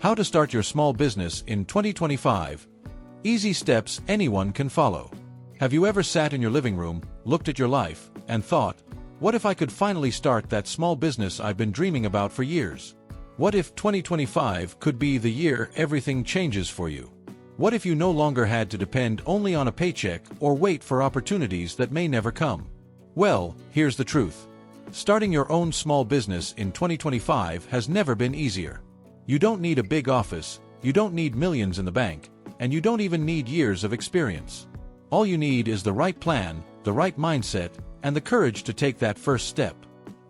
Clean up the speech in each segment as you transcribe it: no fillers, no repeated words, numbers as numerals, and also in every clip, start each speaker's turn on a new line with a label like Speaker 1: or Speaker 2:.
Speaker 1: How to start your small business in 2025. Easy steps anyone can follow. Have you ever sat in your living room, looked at your life, and thought, what if I could finally start that small business I've been dreaming about for years? What if 2025 could be the year everything changes for you? What if you no longer had to depend only on a paycheck or wait for opportunities that may never come? Well, here's the truth. Starting your own small business in 2025 has never been easier. You don't need a big office, you don't need millions in the bank, and you don't even need years of experience. All you need is the right plan, the right mindset, and the courage to take that first step.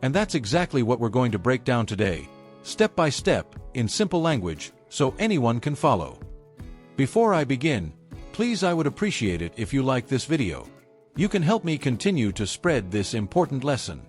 Speaker 1: And that's exactly what we're going to break down today, step by step, in simple language, so anyone can follow. Before I begin, please, I would appreciate it if you like this video. You can help me continue to spread this important lesson.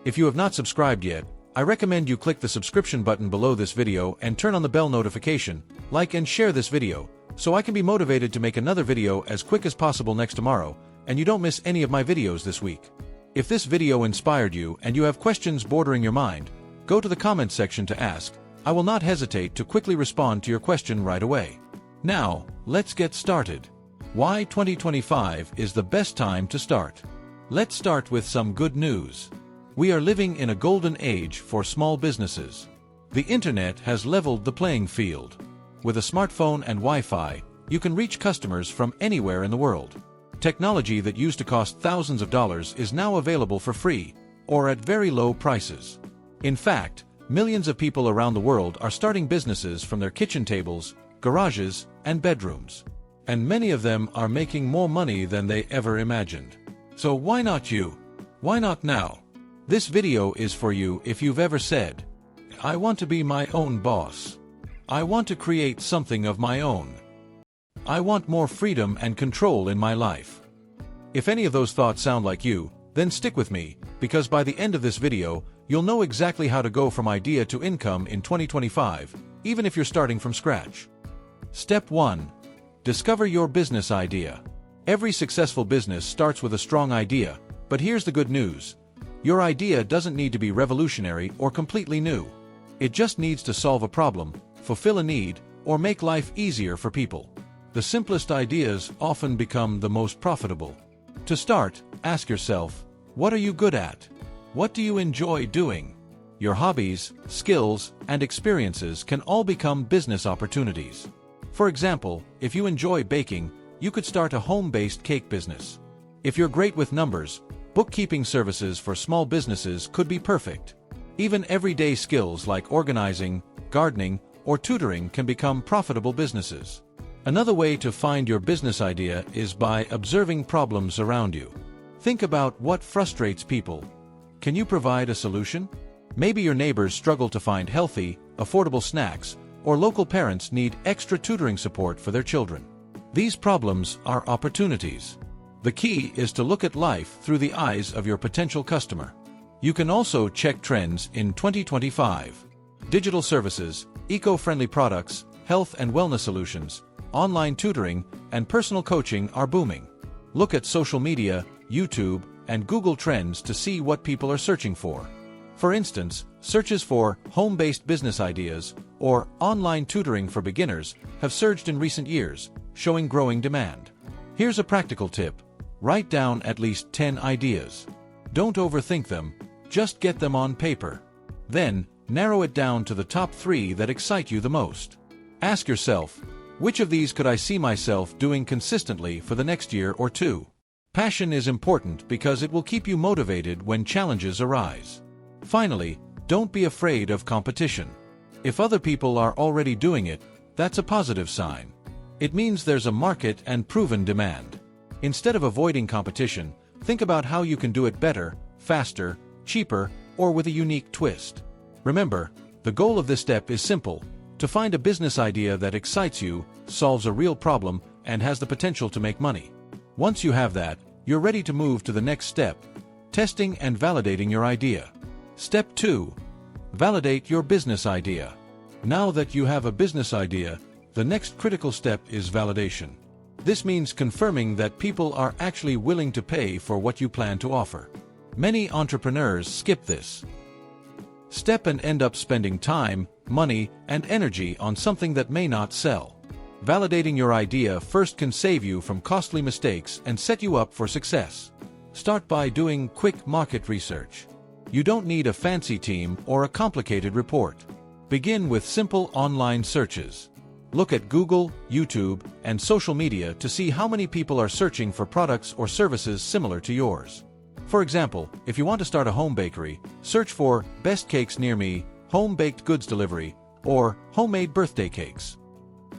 Speaker 1: If you have not subscribed yet, I recommend you click the subscription button below this video and turn on the bell notification, like and share this video, so I can be motivated to make another video as quick as possible next tomorrow, and you don't miss any of my videos this week. If this video inspired you and you have questions bordering your mind, go to the comments section to ask. I will not hesitate to quickly respond to your question right away. Now, let's get started. Why 2025 is the best time to start? Let's start with some good news. We are living in a golden age for small businesses. The internet has leveled the playing field. With a smartphone and Wi-Fi, you can reach customers from anywhere in the world. Technology that used to cost thousands of dollars is now available for free, or at very low prices. In fact, millions of people around the world are starting businesses from their kitchen tables, garages, and bedrooms. And many of them are making more money than they ever imagined. So why not you? Why not now? This video is for you if you've ever said, I want to be my own boss. I want to create something of my own. I want more freedom and control in my life. If any of those thoughts sound like you, then stick with me, because by the end of this video, you'll know exactly how to go from idea to income in 2025, even if you're starting from scratch. Step 1. Discover your business idea. Every successful business starts with a strong idea, but here's the good news. Your idea doesn't need to be revolutionary or completely new. It just needs to solve a problem, fulfill a need, or make life easier for people. The simplest ideas often become the most profitable. To start, ask yourself, what are you good at? What do you enjoy doing? Your hobbies, skills, and experiences can all become business opportunities. For example, if you enjoy baking, you could start a home-based cake business. If you're great with numbers, bookkeeping services for small businesses could be perfect. Even everyday skills like organizing, gardening, or tutoring can become profitable businesses. Another way to find your business idea is by observing problems around you. Think about what frustrates people. Can you provide a solution? Maybe your neighbors struggle to find healthy, affordable snacks, or local parents need extra tutoring support for their children. These problems are opportunities. The key is to look at life through the eyes of your potential customer. You can also check trends in 2025. Digital services, eco-friendly products, health and wellness solutions, online tutoring, and personal coaching are booming. Look at social media, YouTube, and Google Trends to see what people are searching for. For instance, searches for home-based business ideas or online tutoring for beginners have surged in recent years, showing growing demand. Here's a practical tip. Write down at least 10 ideas. Don't overthink them, just get them on paper. Then, narrow it down to the top 3 that excite you the most. Ask yourself, which of these could I see myself doing consistently for the next year or 2? Passion is important because it will keep you motivated when challenges arise. Finally, don't be afraid of competition. If other people are already doing it, that's a positive sign. It means there's a market and proven demand. Instead of avoiding competition, think about how you can do it better, faster, cheaper, or with a unique twist. Remember, the goal of this step is simple: to find a business idea that excites you, solves a real problem, and has the potential to make money. Once you have that, you're ready to move to the next step: testing and validating your idea. Step 2. Validate your business idea. Now that you have a business idea, the next critical step is validation. This means confirming that people are actually willing to pay for what you plan to offer. Many entrepreneurs skip this. step and end up spending time, money, and energy on something that may not sell. Validating your idea first can save you from costly mistakes and set you up for success. Start by doing quick market research. You don't need a fancy team or a complicated report. Begin with simple online searches. Look at Google, YouTube, and social media to see how many people are searching for products or services similar to yours. For example, if you want to start a home bakery, search for "best cakes near me," "home baked goods delivery," or "homemade birthday cakes."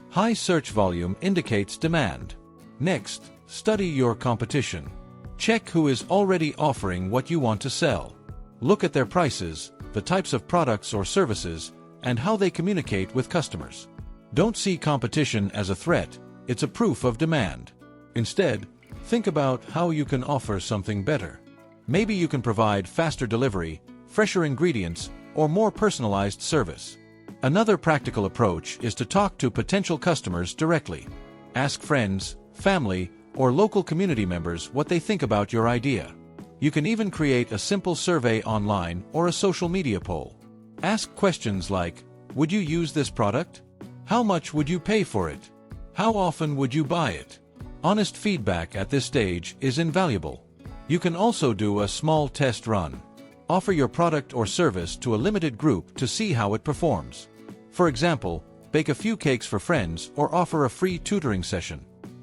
Speaker 1: High search volume indicates demand. Next, study your competition. Check who is already offering what you want to sell. Look at their prices, the types of products or services, and how they communicate with customers. Don't see competition as a threat, it's a proof of demand. Instead, think about how you can offer something better. Maybe you can provide faster delivery, fresher ingredients, or more personalized service. Another practical approach is to talk to potential customers directly. Ask friends, family, or local community members what they think about your idea. You can even create a simple survey online or a social media poll. Ask questions like, "Would you use this product? How much would you pay for it? How often would you buy it?" Honest feedback at this stage is invaluable. You can also do a small test run. Offer your product or service to a limited group to see how it performs. For example, bake a few cakes for friends or offer a free tutoring session.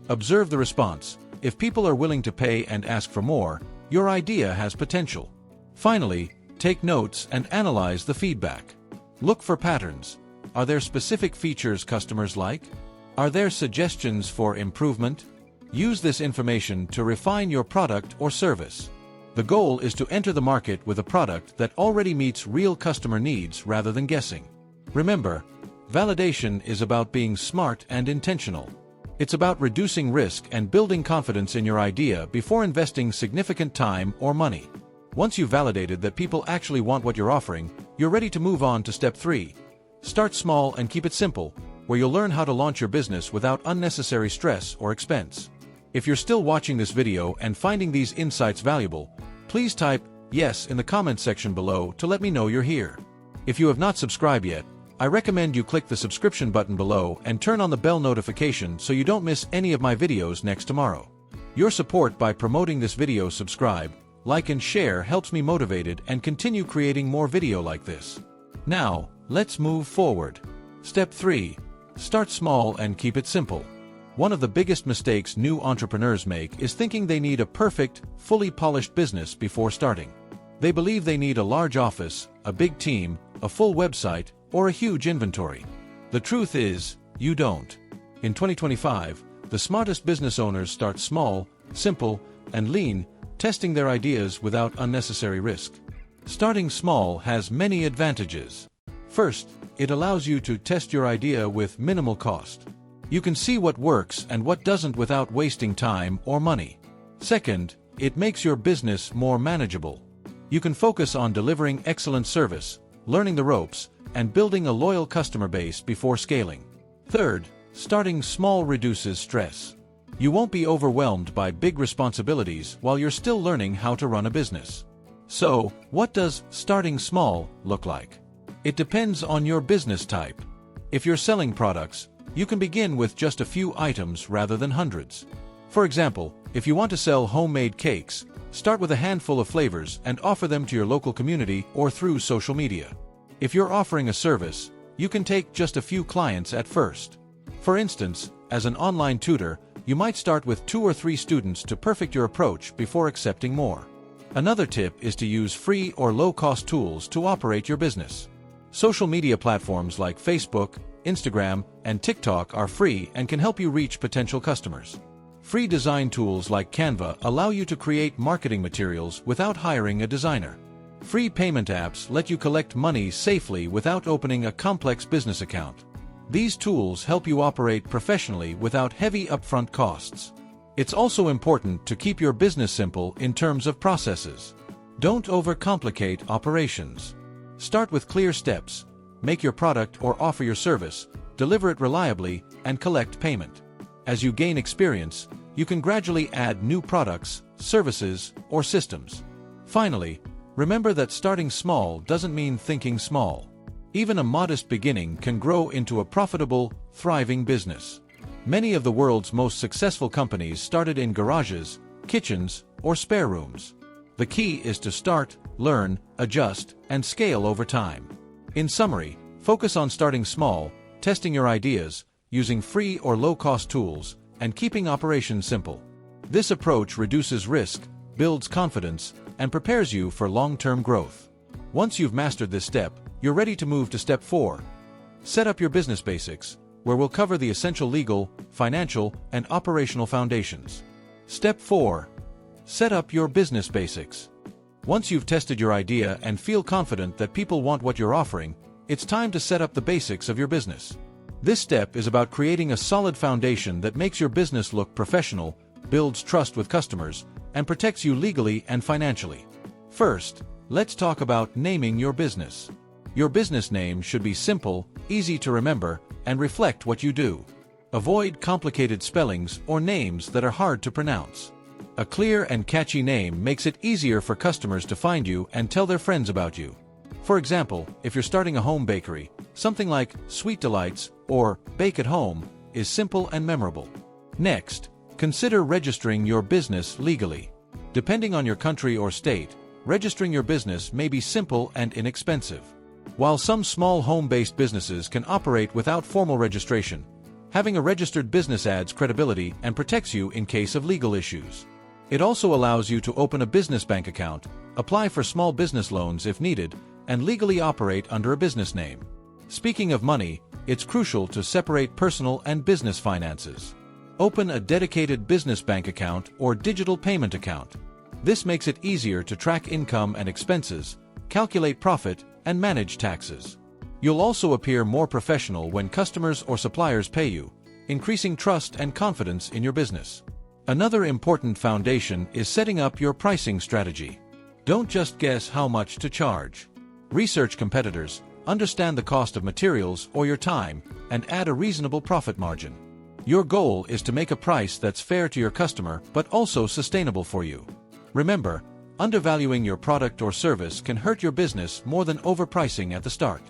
Speaker 1: Observe the response. If people are willing to pay and ask for more, your idea has potential. Finally, take notes and analyze the feedback. Look for patterns. Are there specific features customers like? Are there suggestions for improvement? Use this information to refine your product or service. The goal is to enter the market with a product that already meets real customer needs rather than guessing. Remember, validation is about being smart and intentional. It's about reducing risk and building confidence in your idea before investing significant time or money. Once you've validated that people actually want what you're offering, you're ready to move on to step 3. Start small and keep it simple, where you'll learn how to launch your business without unnecessary stress or expense. If you're still watching this video and finding these insights valuable, please type "yes" in the comments section below to let me know you're here. If you have not subscribed yet, I recommend you click the subscription button below and turn on the bell notification so you don't miss any of my videos next tomorrow. Your support by promoting this video, subscribe, like and share helps me motivated and continue creating more video like this. Now, let's move forward. Step 3. Start small and keep it simple. One of the biggest mistakes new entrepreneurs make is thinking they need a perfect, fully polished business before starting. They believe they need a large office, a big team, a full website, or a huge inventory. The truth is, you don't. In 2025, the smartest business owners start small, simple, and lean, testing their ideas without unnecessary risk. Starting small has many advantages. First, it allows you to test your idea with minimal cost. You can see what works and what doesn't without wasting time or money. Second, it makes your business more manageable. You can focus on delivering excellent service, learning the ropes, and building a loyal customer base before scaling. Third, starting small reduces stress. You won't be overwhelmed by big responsibilities while you're still learning how to run a business. So, what does starting small look like? It depends on your business type. If you're selling products, you can begin with just a few items rather than hundreds. For example, if you want to sell homemade cakes, start with a handful of flavors and offer them to your local community or through social media. If you're offering a service, you can take just a few clients at first. For instance, as an online tutor, you might start with 2 or 3 students to perfect your approach before accepting more. Another tip is to use free or low-cost tools to operate your business. Social media platforms like Facebook, Instagram, and TikTok are free and can help you reach potential customers. Free design tools like Canva allow you to create marketing materials without hiring a designer. Free payment apps let you collect money safely without opening a complex business account. These tools help you operate professionally without heavy upfront costs. It's also important to keep your business simple in terms of processes. Don't overcomplicate operations. Start with clear steps. Make your product or offer your service, deliver it reliably, and collect payment. As you gain experience, you can gradually add new products, services, or systems. Finally, Remember that starting small doesn't mean thinking small. Even a modest beginning can grow into a profitable, thriving business. Many of the world's most successful companies started in garages, kitchens, or spare rooms. The key is to start, learn, adjust, and scale over time. In summary, focus on starting small, testing your ideas, using free or low-cost tools, and keeping operations simple. This approach reduces risk, builds confidence, and prepares you for long-term growth. Once you've mastered this step, you're ready to move to step 4. Set up your business basics, where we'll cover the essential legal, financial, and operational foundations. Step 4. Set up your business basics. Once you've tested your idea and feel confident that people want what you're offering, it's time to set up the basics of your business. This step is about creating a solid foundation that makes your business look professional, builds trust with customers, and protects you legally and financially. First, let's talk about naming your business. Your business name should be simple, easy to remember, and reflect what you do. Avoid complicated spellings or names that are hard to pronounce. A clear and catchy name makes it easier for customers to find you and tell their friends about you. For example, if you're starting a home bakery, something like Sweet Delights or Bake at Home is simple and memorable. Next, consider registering your business legally. Depending on your country or state, registering your business may be simple and inexpensive. While some small home-based businesses can operate without formal registration, having a registered business adds credibility and protects you in case of legal issues. It also allows you to open a business bank account, apply for small business loans if needed, and legally operate under a business name. Speaking of money, it's crucial to separate personal and business finances. Open a dedicated business bank account or digital payment account. This makes it easier to track income and expenses, calculate profit, and manage taxes. You'll also appear more professional when customers or suppliers pay you, increasing trust and confidence in your business. Another important foundation is setting up your pricing strategy. Don't just guess how much to charge. Research competitors, understand the cost of materials or your time, and add a reasonable profit margin. Your goal is to make a price that's fair to your customer but also sustainable for you. Remember, undervaluing your product or service can hurt your business more than overpricing at the start.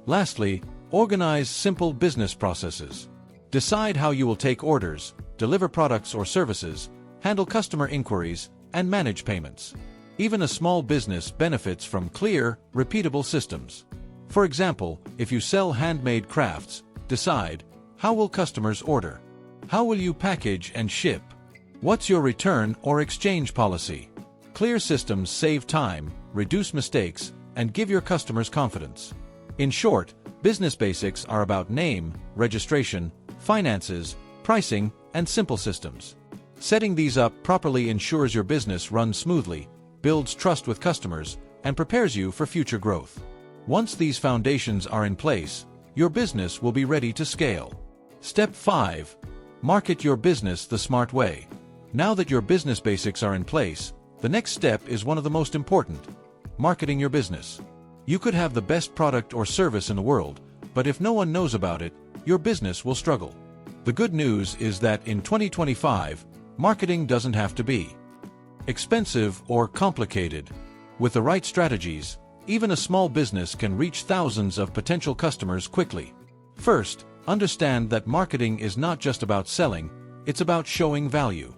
Speaker 1: Lastly, organize simple business processes. Decide how you will take orders, deliver products or services, handle customer inquiries, and manage payments. Even a small business benefits from clear, repeatable systems. For example, if you sell handmade crafts, decide, how will customers order? How will you package and ship? What's your return or exchange policy? Clear systems save time, reduce mistakes, and give your customers confidence. In short, business basics are about name, registration, finances, pricing, and simple systems. Setting these up properly ensures your business runs smoothly, builds trust with customers, and prepares you for future growth. Once these foundations are in place, your business will be ready to scale. Step 5. Market your business the smart way. Now that your business basics are in place, the next step is one of the most important: marketing your business. You could have the best product or service in the world, but if no one knows about it, your business will struggle. The good news is that in 2025, marketing doesn't have to be expensive or complicated. With the right strategies, even a small business can reach thousands of potential customers quickly. First, understand that marketing is not just about selling, it's about showing value.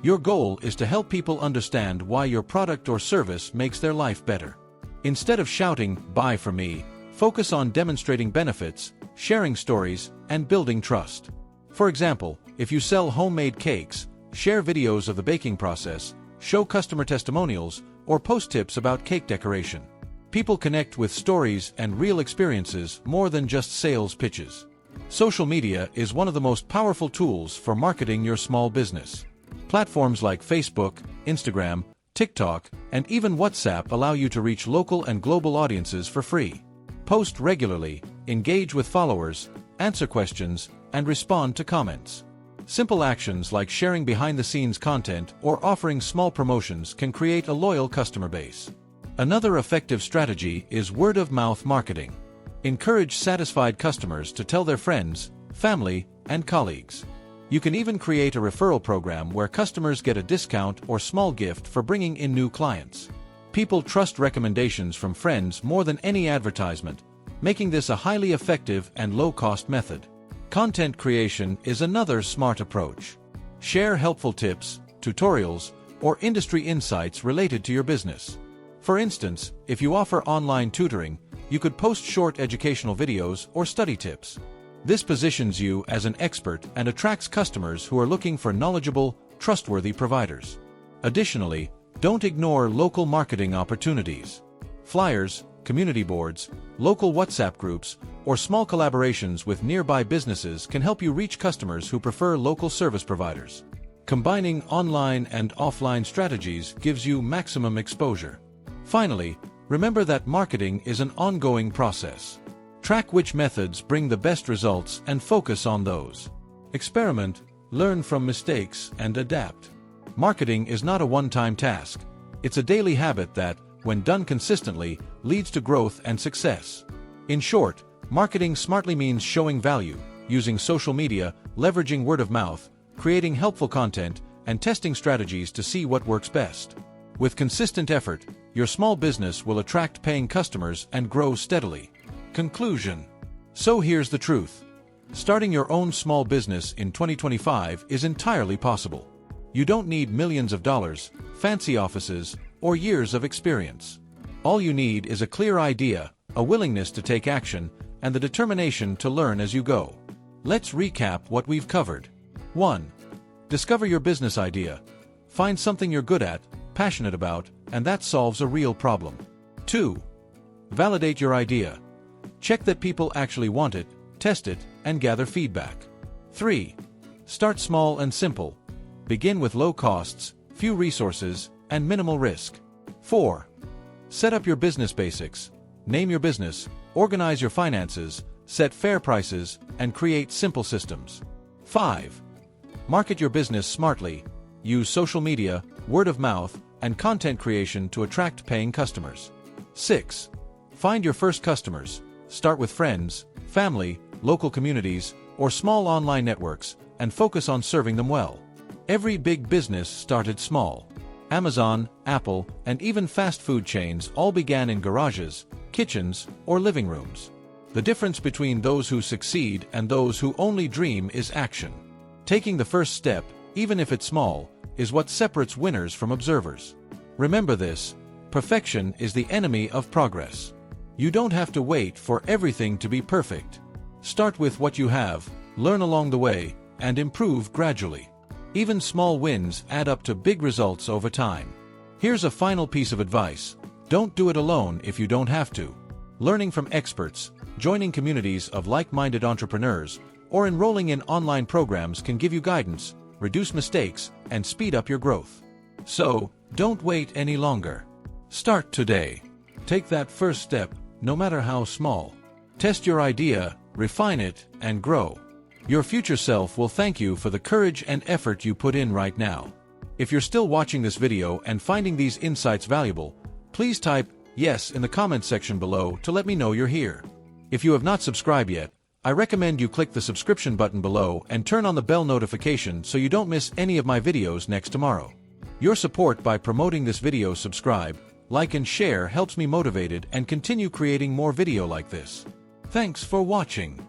Speaker 1: Your goal is to help people understand why your product or service makes their life better. Instead of shouting, "Buy from me," focus on demonstrating benefits, sharing stories, and building trust. For example, if you sell homemade cakes, share videos of the baking process, show customer testimonials, or post tips about cake decoration. People connect with stories and real experiences more than just sales pitches. Social media is one of the most powerful tools for marketing your small business. Platforms like Facebook, Instagram, TikTok, and even WhatsApp allow you to reach local and global audiences for free. Post regularly, engage with followers, answer questions, and respond to comments. Simple actions like sharing behind-the-scenes content or offering small promotions can create a loyal customer base. Another effective strategy is word-of-mouth marketing. Encourage satisfied customers to tell their friends, family, and colleagues. You can even create a referral program where customers get a discount or small gift for bringing in new clients. People trust recommendations from friends more than any advertisement, making this a highly effective and low-cost method. Content creation is another smart approach. Share helpful tips, tutorials, or industry insights related to your business. For instance, if you offer online tutoring, you could post short educational videos or study tips. This positions you as an expert and attracts customers who are looking for knowledgeable, trustworthy providers. Additionally, don't ignore local marketing opportunities. Flyers, community boards, local WhatsApp groups, or small collaborations with nearby businesses can help you reach customers who prefer local service providers. Combining online and offline strategies gives you maximum exposure. Finally, remember that marketing is an ongoing process. Track which methods bring the best results and focus on those. Experiment, learn from mistakes, and adapt. Marketing is not a one-time task. It's a daily habit that, when done consistently, leads to growth and success. In short, marketing smartly means showing value, using social media, leveraging word of mouth, creating helpful content, and testing strategies to see what works best. With consistent effort, your small business will attract paying customers and grow steadily. Conclusion. So here's the truth. Starting your own small business in 2025 is entirely possible. You don't need millions of dollars, fancy offices, or years of experience. All you need is a clear idea, a willingness to take action, and the determination to learn as you go. Let's recap what we've covered. 1. Discover your business idea. Find something you're good at, passionate about, and that solves a real problem. 2. Validate your idea. Check that people actually want it, test it, and gather feedback. 3. Start small and simple. Begin with low costs, few resources, and minimal risk. 4. Set up your business basics. Name your business, organize your finances, set fair prices, and create simple systems. 5. Market your business smartly. Use social media, word of mouth, and content creation to attract paying customers. 6. Find your first customers. Start with friends, family, local communities, or small online networks, and focus on serving them well. Every big business started small. Amazon, Apple, and even fast food chains all began in garages, kitchens, or living rooms. The difference between those who succeed and those who only dream is action. Taking the first step, even if it's small, is what separates winners from observers. Remember this: perfection is the enemy of progress. You don't have to wait for everything to be perfect. Start with what you have, learn along the way, and improve gradually. Even small wins add up to big results over time. Here's a final piece of advice: don't do it alone if you don't have to. Learning from experts, joining communities of like-minded entrepreneurs, or enrolling in online programs can give you guidance, reduce mistakes, and speed up your growth. So, don't wait any longer. Start today. Take that first step, no matter how small. Test your idea, refine it, and grow. Your future self will thank you for the courage and effort you put in right now. If you're still watching this video and finding these insights valuable, please type yes in the comments section below to let me know you're here. If you have not subscribed yet, I recommend you click the subscription button below and turn on the bell notification so you don't miss any of my videos next tomorrow. Your support by promoting this video, subscribe, like and share helps me motivated and continue creating more video like this. Thanks for watching.